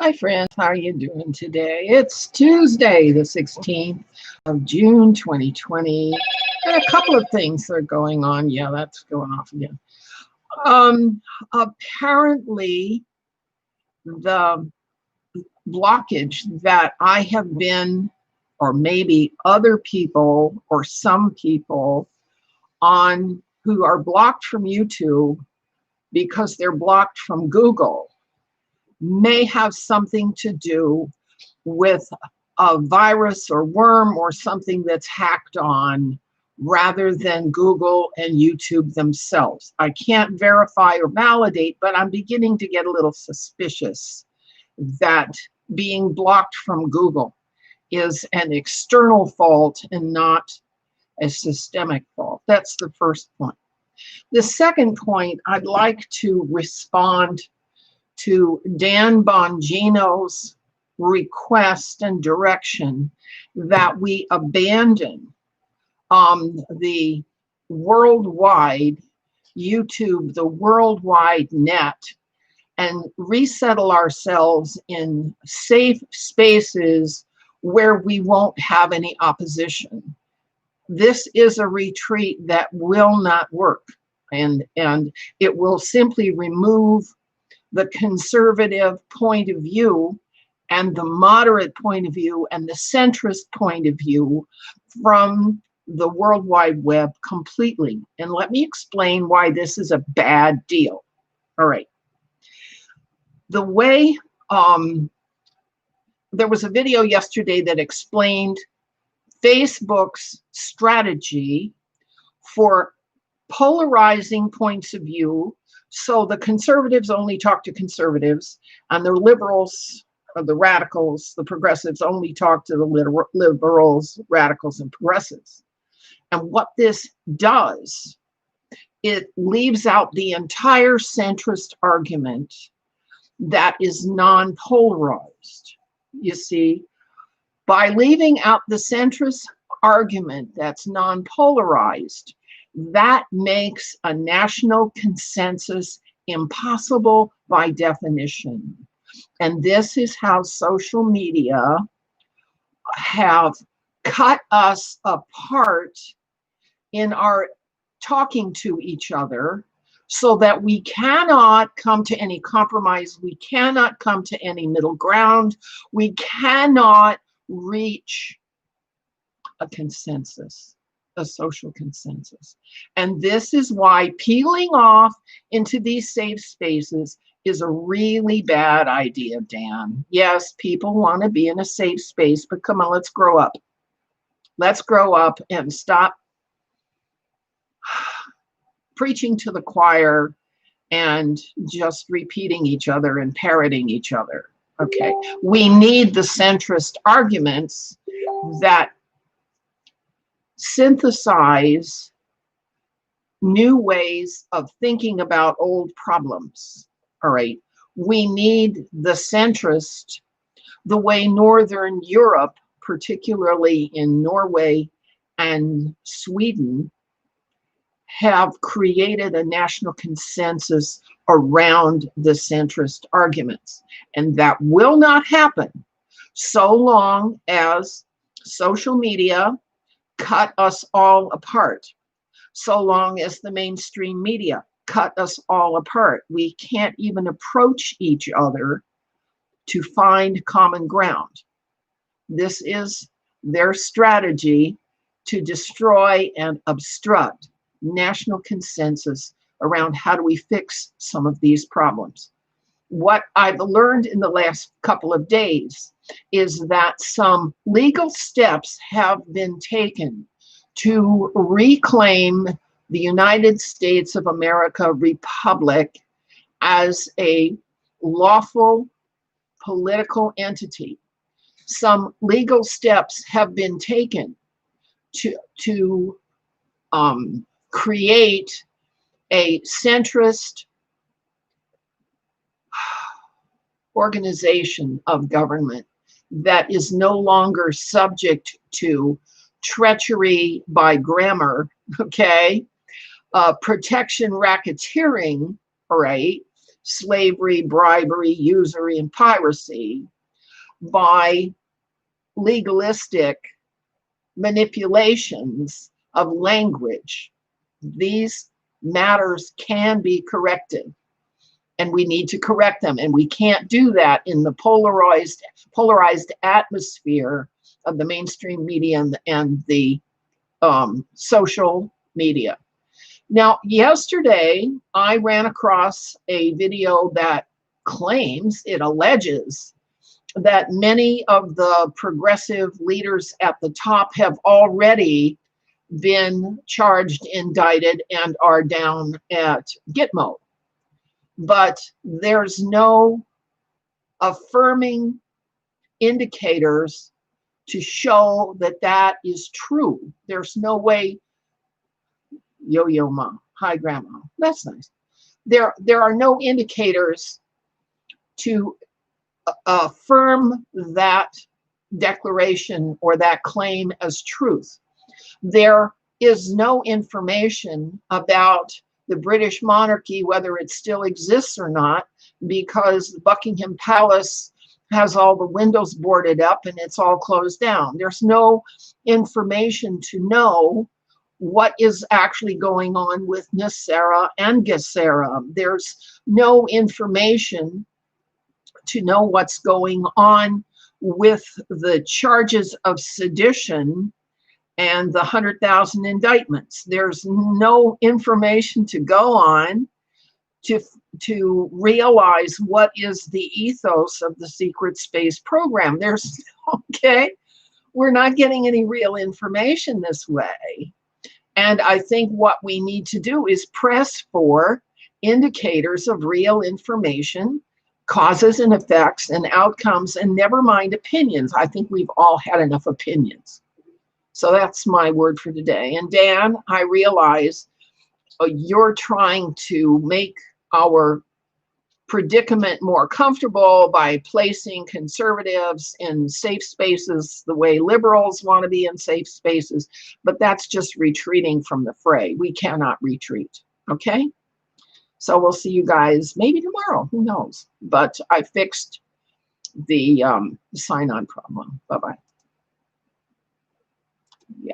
Hi friends, how are you doing today? It's Tuesday, the 16th of June, 2020. And a couple of things are going on. Yeah, that's going off again. Apparently, the blockage that I have been, or maybe other people, or some people on who are blocked from YouTube because they're blocked from Google, may have something to do with a virus or worm or something that's hacked on rather than Google and YouTube themselves. I can't verify or validate, but I'm beginning to get a little suspicious that being blocked from Google is an external fault and not a systemic fault. That's the first point. The second point, I'd like to respond to Dan Bongino's request and direction that we abandon the worldwide YouTube, the worldwide net, and resettle ourselves in safe spaces where we won't have any opposition. This is a retreat that will not work, and it will simply remove the conservative point of view and the moderate point of view and the centrist point of view from the World Wide Web completely. And let me explain why this is a bad deal. All right. The way, there was a video yesterday that explained Facebook's strategy for polarizing points of view. So the conservatives only talk to conservatives, and the liberals, the radicals, the progressives only talk to the liberals, radicals, and progressives. And what this does, it leaves out the entire centrist argument that is non-polarized. You see, by leaving out the centrist argument that's non-polarized, that makes a national consensus impossible by definition. And this is how social media have cut us apart in our talking to each other, so that we cannot come to any compromise, we cannot come to any middle ground, we cannot reach a consensus, a social consensus. And this is why peeling off into these safe spaces is a really bad idea, Dan. Yes, people want to be in a safe space, but come on, let's grow up. Let's grow up and stop preaching to the choir and just repeating each other and parroting each other. Okay, we need the centrist arguments that synthesize new ways of thinking about old problems. All right, we need the centrist, the way Northern Europe, particularly in Norway and Sweden, have created a national consensus around the centrist arguments. And that will not happen so long as social media cut us all apart, so long as the mainstream media cut us all apart. We can't even approach each other to find common ground. This is their strategy to destroy and obstruct national consensus around how do we fix some of these problems. What I've learned in the last couple of days is that some legal steps have been taken to reclaim the United States of America Republic as a lawful political entity. Some legal steps have been taken to create a centrist organization of government that is no longer subject to treachery by grammar, okay, protection racketeering, right, slavery, bribery, usury, and piracy by legalistic manipulations of language. These matters can be corrected, and we need to correct them. And we can't do that in the polarized atmosphere of the mainstream media and the social media. Now, yesterday, I ran across a video that claims, it alleges, that many of the progressive leaders at the top have already been charged, indicted, and are down at Gitmo. But there's no affirming indicators to show that that is true. There's no way. Yo-yo mom, hi grandma, that's nice. There are no indicators to affirm that declaration or that claim as truth. There is no information about the British monarchy, whether it still exists or not, because Buckingham Palace has all the windows boarded up and it's all closed down. There's no information to know what is actually going on with Nisera and Gesera. There's no information to know what's going on with the charges of sedition and the 100,000 indictments. There's no information to go on to realize what is the ethos of the secret space program. There's, okay, we're not getting any real information this way. And I think what we need to do is press for indicators of real information, causes and effects and outcomes, and never mind opinions. I think we've all had enough opinions. So that's my word for today. And Dan, I realize you're trying to make our predicament more comfortable by placing conservatives in safe spaces the way liberals want to be in safe spaces, but that's just retreating from the fray. We cannot retreat, okay? So we'll see you guys maybe tomorrow, who knows? But I fixed the sign-on problem. Bye-bye. Yeah.